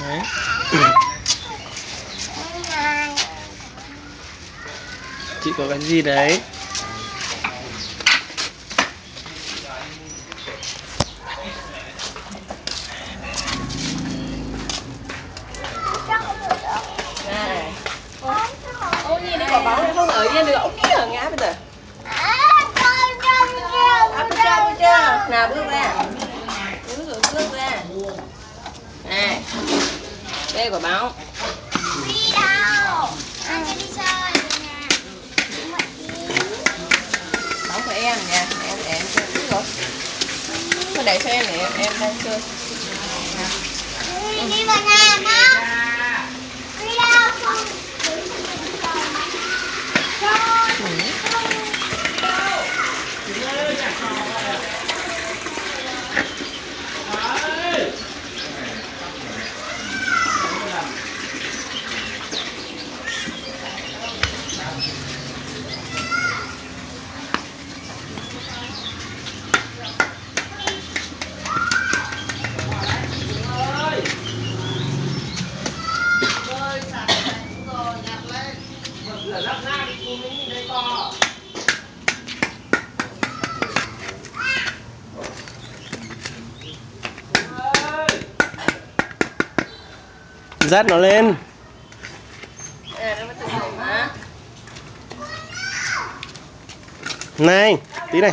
Đấy. Chị có cái gì đấy? Này. Ô Nhi đi quả bóng này không ở yên được. Ông kia ở ngã bây giờ. Bước chưa? Nào bước ra. Bước ra. Này. Đây quả bóng. Đi đâu? Anh sẽ đi chơi nè. Bóng của em nha. Em chơi trước rồi. Cứ để cho em để em đang chơi. Đi vào nhà nào. Đi đâu không? Dắt nó lên. Nó mới tự dụng hả? Này, tí này.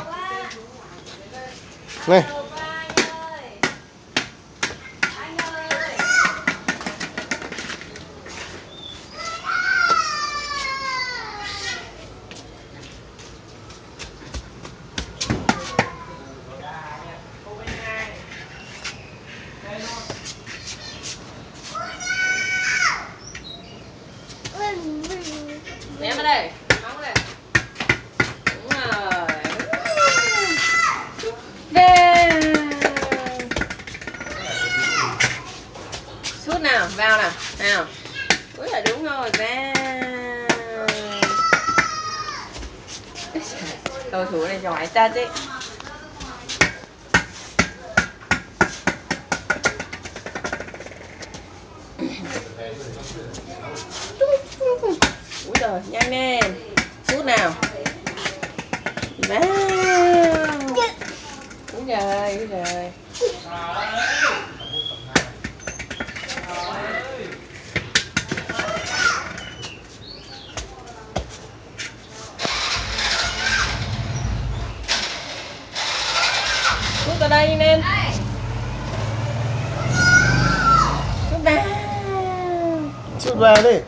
Này. Ném vào đây. Nóng đây. Đúng rồi. Đê. Sút nào, vào nào. Nào. Úi là đúng rồi, ra. Cầu thủ này giỏi thật đấy. Úi giời, nhanh lên. Sút nào. Wow. Úi giời, úi giời. Sút vào đây nhanh lên. Sút vào. Sút vào đi.